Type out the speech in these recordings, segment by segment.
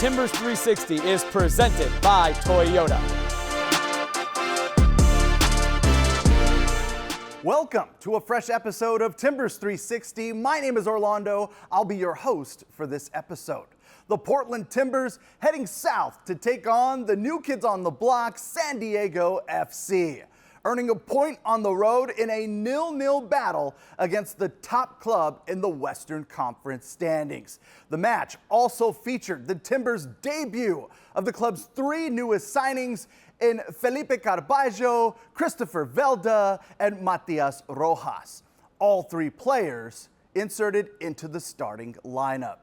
Timbers 360 is presented by Toyota. Welcome to a fresh episode of Timbers 360. My name is Orlando. I'll be your host for this episode. The Portland Timbers heading south to take on the new kids on the block, San Diego FC. Earning a point on the road in a 0-0 battle against the top club in the Western Conference standings. The match also featured the Timbers' debut of the club's three newest signings in Felipe Carballo, Christopher Velda, and Matias Rojas. All three players inserted into the starting lineup.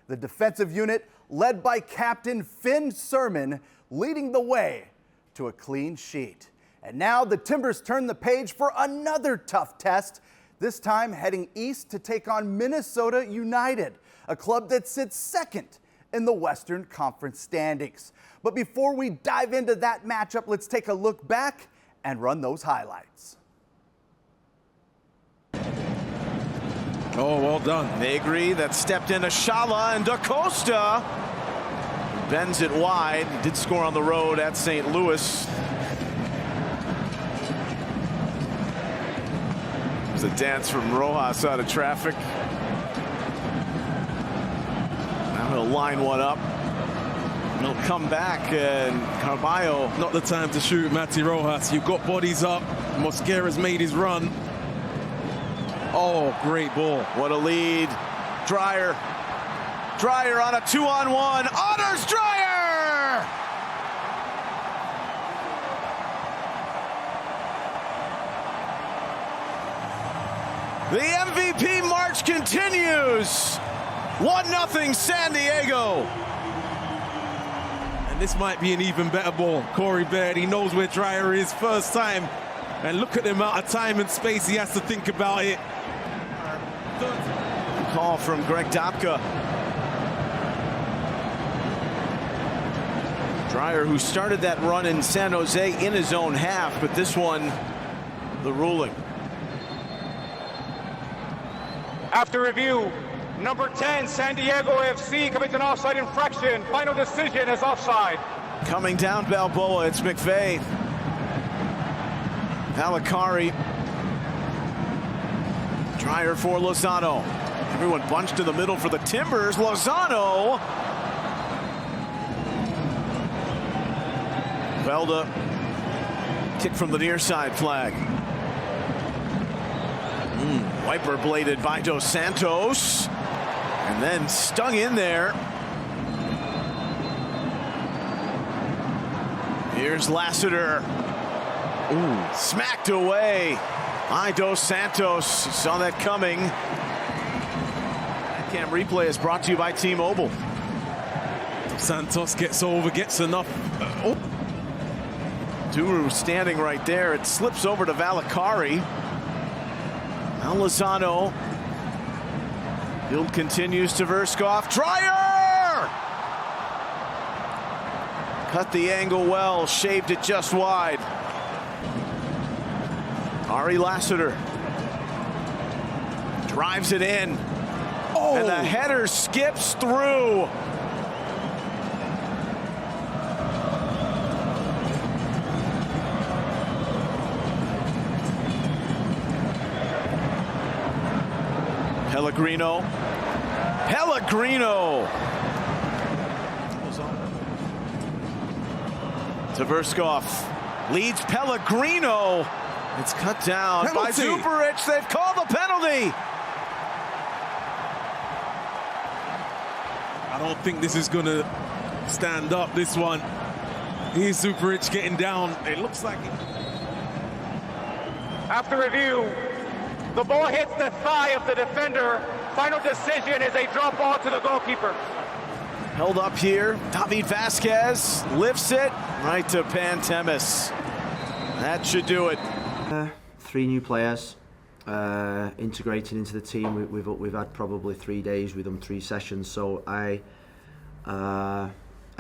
The defensive unit, led by Captain Finn Sermon, leading the way to a clean sheet. And now the Timbers turn the page for another tough test, this time heading east to take on Minnesota United, a club that sits second in the Western Conference standings. But before we dive into that matchup, let's take a look back and run those highlights. Oh, well done. Negri that stepped into Shala, and Da Costa bends it wide. He did score on the road at St. Louis. There's a dance from Rojas out of traffic. Now he'll line one up. And he'll come back, and Carballo. Not the time to shoot, Mati Rojas. You've got bodies up. Mosquera's made his run. Oh, great ball. What a lead. Dreyer. Dreyer on a 2-on-1. Honors Dreyer! The MVP march continues. 1-0 San Diego. And this might be an even better ball. Corey Baird, he knows where Dreyer is first time. And look at the amount of time and space he has to think about it. Call from Greg Dopka. Dreyer, who started that run in San Jose in his own half, but this one, the ruling. After review, number 10, San Diego FC commits an offside infraction. Final decision is offside. Coming down Balboa, it's McVeigh. Valakari. Dreyer for Lozano. Everyone bunched in the middle for the Timbers. Lozano. Velda. Kick from the near side flag. Wiper bladed by Dos Santos. And then stung in there. Here's Lassiter. Ooh, smacked away by Dos Santos. Saw that coming. That cam replay is brought to you by T-Mobile. Dos Santos gets over, gets enough. Duru standing right there. It slips over to Valakari. Now Lozano. Field continues to Verskov. Dreyer! Cut the angle well, shaved it just wide. Ari Lassiter drives it in. Oh. And the header skips through. Pellegrino. Pellegrino. To Verskov. Leads Pellegrino. It's cut down by Zuparic. They've called the penalty. I don't think this is going to stand up, this one. Here's Zuparic getting down. It looks like it. After review, the ball hits the thigh of the defender. Final decision is a drop ball to the goalkeeper. Held up here. David Vasquez lifts it right to Pantemis. That should do it. Three new players integrating into the team. We've had probably 3 days with them, 3 sessions. So I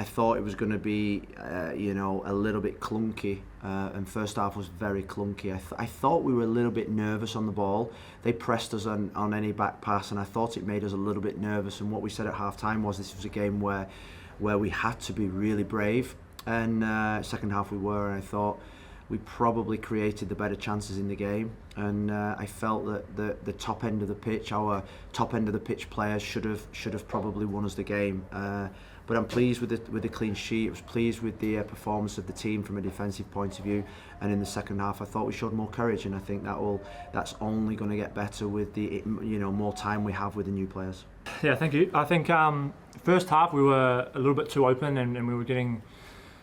thought it was going to be a little bit clunky, and first half was very clunky. I thought we were a little bit nervous on the ball. They pressed us on any back pass, and I thought it made us a little bit nervous. And what we said at half time was this was a game where where we had to be really brave. And second half we were, and I thought we probably created the better chances in the game. And I felt that the top end of the pitch, our top end of the pitch players should have probably won us the game. But I'm pleased with the clean sheet. I was pleased with the performance of the team from a defensive point of view. And in the second half, I thought we showed more courage, and I think that's only going to get better with the more time we have with the new players. Yeah, thank you. I think first half we were a little bit too open, and we were getting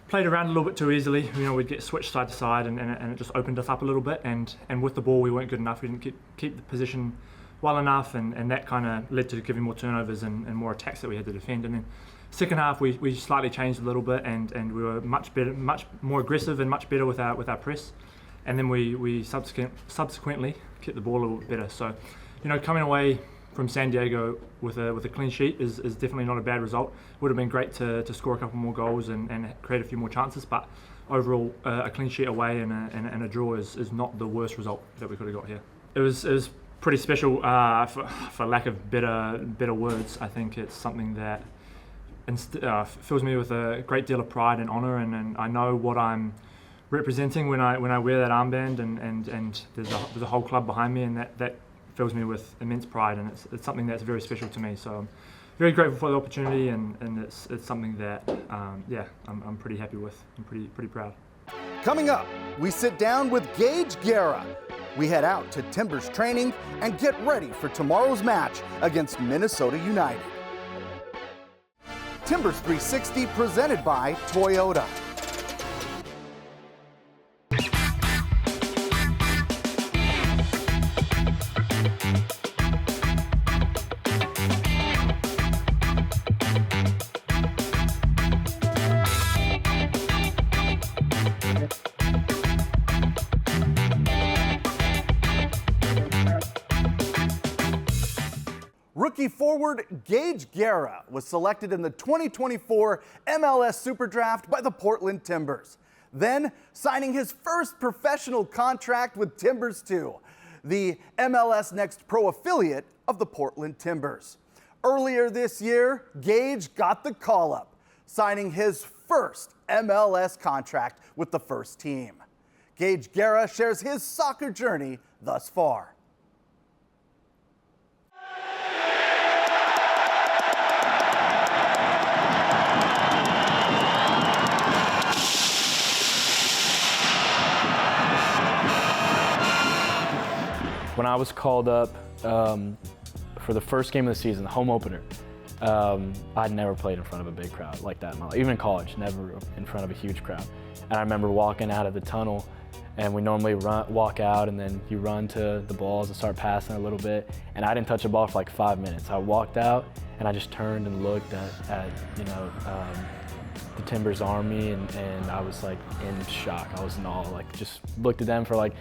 played around a little bit too easily. We'd get switched side to side, and it just opened us up a little bit. And with the ball, we weren't good enough. We didn't keep the position well enough, and that kind of led to giving more turnovers and more attacks that we had to defend. And then second half, we slightly changed a little bit, and we were much better, much more aggressive, and much better with our press. And then we subsequently kept the ball a little bit better. So, coming away from San Diego with a clean sheet is definitely not a bad result. Would have been great to score a couple more goals and create a few more chances, but overall a clean sheet away and a draw is not the worst result that we could have got here. It was pretty special, for lack of better words. I think it's something that fills me with a great deal of pride and honour, and I know what I'm representing when I wear that armband, and there's a whole club behind me, and that fills me with immense pride, and it's something that's very special to me. So I'm very grateful for the opportunity, and it's something that I'm pretty happy with. I'm pretty proud. Coming up, we sit down with Gage Guerra. We head out to Timbers training and get ready for tomorrow's match against Minnesota United. Timbers 360 presented by Toyota. Rookie forward Gage Guerra was selected in the 2024 MLS Super Draft by the Portland Timbers, then signing his first professional contract with Timbers 2, the MLS Next Pro affiliate of the Portland Timbers. Earlier this year, Gage got the call-up, signing his first MLS contract with the first team. Gage Guerra shares his soccer journey thus far. When I was called up for the first game of the season, the home opener, I'd never played in front of a big crowd like that in my life. Even in college, never in front of a huge crowd. And I remember walking out of the tunnel, and we normally walk out, and then you run to the balls and start passing a little bit. And I didn't touch a ball for like 5 minutes. I walked out, and I just turned and looked at the Timbers Army, and I was like in shock. I was in awe. Like, just looked at them for like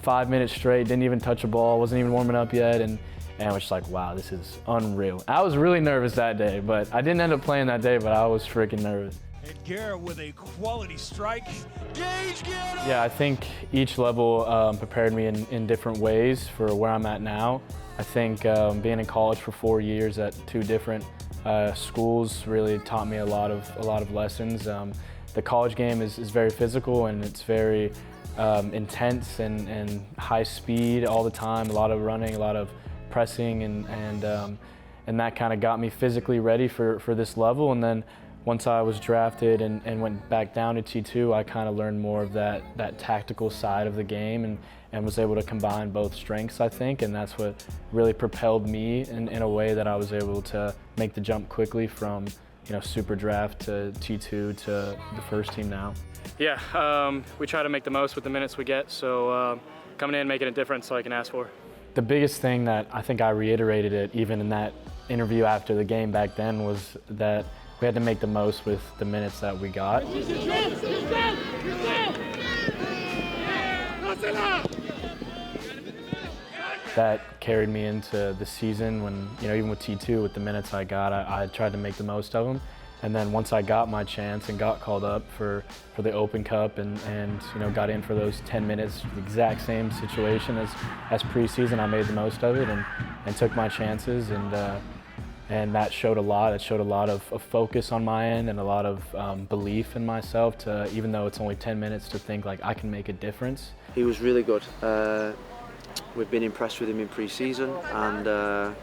5 minutes straight, didn't even touch a ball, wasn't even warming up yet, and I was just like, wow, this is unreal. I was really nervous that day, but I didn't end up playing that day, but I was freaking nervous. And Gara with a quality strike. Gage Guerra! Yeah, I think each level prepared me in different ways for where I'm at now. I think being in college for 4 years at 2 different schools really taught me a lot of lessons. The college game is very physical, and it's very intense and high speed all the time, a lot of running, a lot of pressing, and that kind of got me physically ready for this level. And then once I was drafted and went back down to T2, I kind of learned more of that tactical side of the game, and was able to combine both strengths, I think, and that's what really propelled me in a way that I was able to make the jump quickly from Super Draft to T2 to the first team now. Yeah, we try to make the most with the minutes we get, so coming in, making a difference, all I can ask for. The biggest thing that I think I reiterated it even in that interview after the game back then was that we had to make the most with the minutes that we got. That carried me into the season when, even with T2, with the minutes I got, I tried to make the most of them. And then once I got my chance and got called up for the Open Cup and got in for those 10 minutes, the exact same situation as preseason, I made the most of it and took my chances. And and that showed a lot. It showed a lot of focus on my end and a lot of belief in myself to, even though it's only 10 minutes, to think like I can make a difference. He was really good. We've been impressed with him in pre-season, and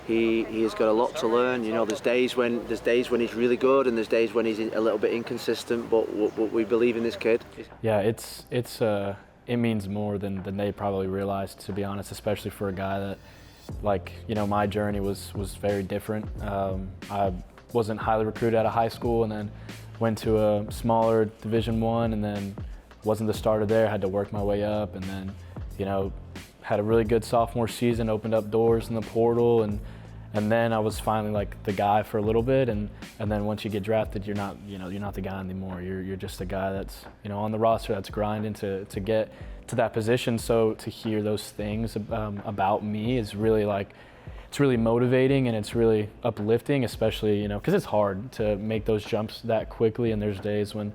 he has got a lot to learn. You know, there's days when he's really good, and there's days when he's a little bit inconsistent. But we believe in this kid. Yeah, it means more than they probably realize, to be honest, especially for a guy that, like, you know, my journey was very different. I wasn't highly recruited out of high school, and then went to a smaller Division I, and then wasn't the starter there. Had to work my way up, and then, you know, had a really good sophomore season, opened up doors in the portal, and then I was finally like the guy for a little bit, and then once you get drafted, you're not the guy anymore. You're just a guy that's, you know, on the roster that's grinding to get to that position. So to hear those things about me is really like, it's really motivating, and it's really uplifting, especially, you know, because it's hard to make those jumps that quickly, and there's days when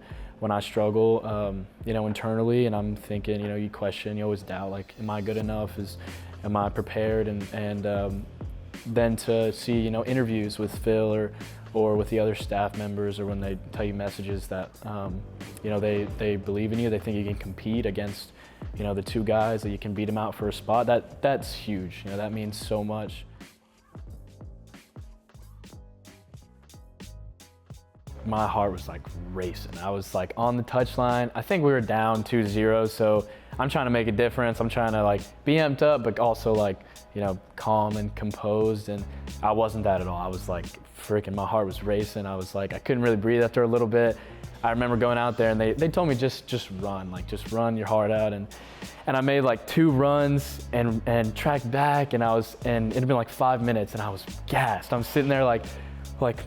I struggle, you know, internally, and I'm thinking, you know, you question, you always doubt, like, am I good enough? Am I prepared? And then to see, you know, interviews with Phil or with the other staff members, or when they tell you messages that, you know, they believe in you, they think you can compete against, you know, the two guys, that you can beat them out for a spot. That's huge. You know, that means so much. My heart was like racing. I was like on the touchline. I think we were down 2-0, so I'm trying to make a difference. I'm trying to like be amped up, but also like, you know, calm and composed, and I wasn't that at all. I was like freaking, my heart was racing. I was like, I couldn't really breathe after a little bit. I remember going out there, and they told me just run, like just run your heart out, and I made like 2 runs and tracked back, and it had been like 5 minutes, and I was gassed. I'm sitting there like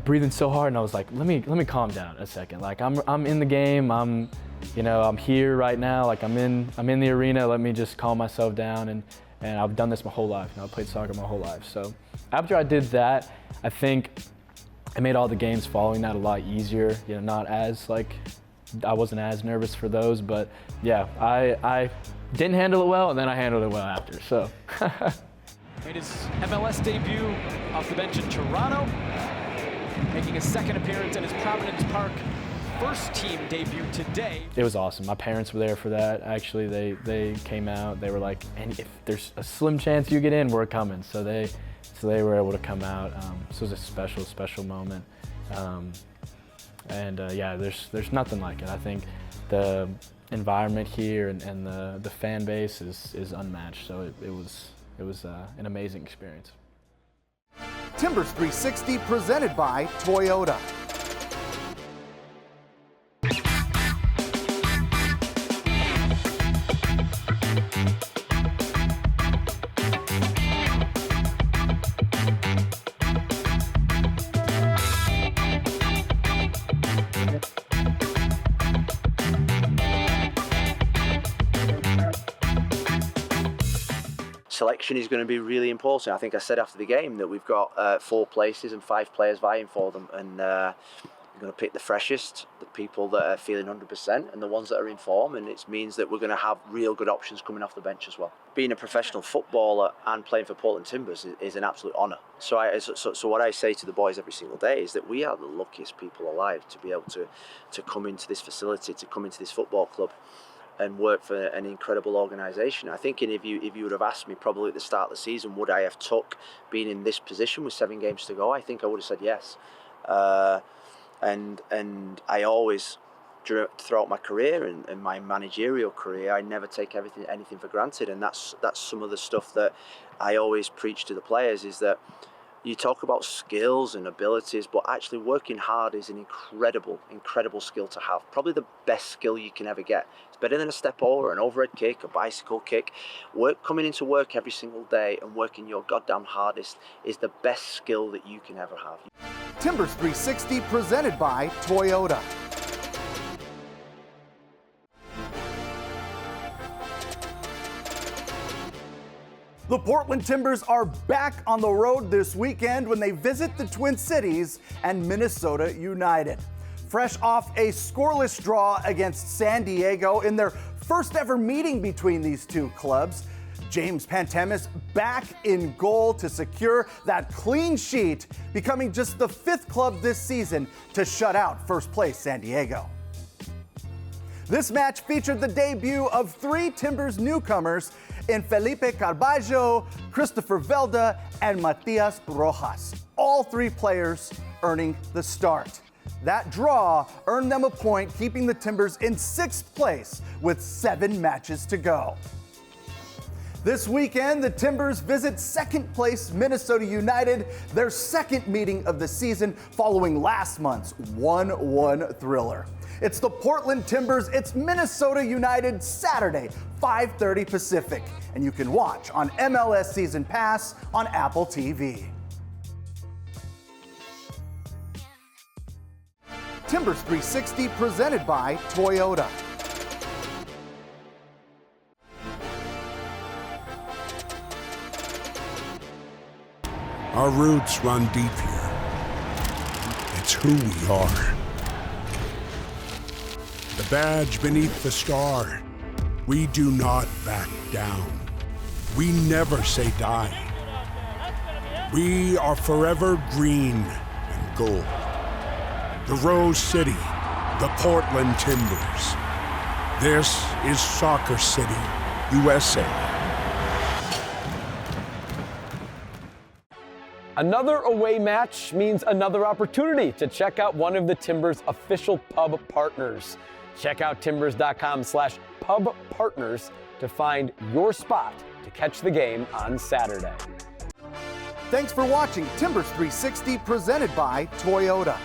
breathing so hard, and I was like, let me calm down a second. Like I'm in the game. I'm here right now. Like I'm in the arena. Let me just calm myself down, and I've done this my whole life. You know, I played soccer my whole life. So after I did that, I think it made all the games following that a lot easier. You know, not as like, I wasn't as nervous for those, but yeah, I didn't handle it well, and then I handled it well after. So. Made his MLS debut off the bench in Toronto, making his second appearance in his Providence Park first team debut today. It was awesome. My parents were there for that. Actually, they came out. They were like, and if there's a slim chance you get in, we're coming. So they were able to come out. So it was a special moment. Yeah, there's nothing like it. I think the environment here and the fan base is unmatched. So it was an amazing experience. Timbers 360 presented by Toyota. Selection is going to be really important. I think I said after the game that we've got 4 places and 5 players vying for them, and we're going to pick the freshest, the people that are feeling 100%, and the ones that are in form, and it means that we're going to have real good options coming off the bench as well. Being a professional footballer and playing for Portland Timbers is an absolute honour. So what I say to the boys every single day is that we are the luckiest people alive to be able to come into this facility, to come into this football club and work for an incredible organisation. I think if you would have asked me probably at the start of the season, would I have took being in this position with 7 games to go, I think I would have said yes. And I always, throughout my career and my managerial career, I never take anything for granted, and that's some of the stuff that I always preach to the players, is that you talk about skills and abilities, but actually working hard is an incredible skill to have. Probably the best skill you can ever get. It's better than a step over, an overhead kick, a bicycle kick. Coming into work every single day and working your goddamn hardest is the best skill that you can ever have. Timbers 360 presented by Toyota. The Portland Timbers are back on the road this weekend when they visit the Twin Cities and Minnesota United. Fresh off a scoreless draw against San Diego in their first ever meeting between these two clubs, James Pantemis back in goal to secure that clean sheet, becoming just the 5th club this season to shut out first place San Diego. This match featured the debut of 3 Timbers newcomers in Felipe Carballo, Christopher Velda, and Matias Rojas. All 3 players earning the start. That draw earned them a point, keeping the Timbers in 6th place with 7 matches to go. This weekend, the Timbers visit 2nd place Minnesota United, their 2nd meeting of the season following last month's 1-1 thriller. It's the Portland Timbers, it's Minnesota United, Saturday, 5:30 Pacific, and you can watch on MLS Season Pass on Apple TV. Timbers 360 presented by Toyota. Our roots run deep here. It's who we are. The badge beneath the star. We do not back down. We never say die. We are forever green and gold. The Rose City, the Portland Timbers. This is Soccer City, USA. Another away match means another opportunity to check out one of the Timbers' official pub partners. Check out timbers.com/pub partners to find your spot to catch the game on Saturday. Thanks for watching Timbers 360 presented by Toyota.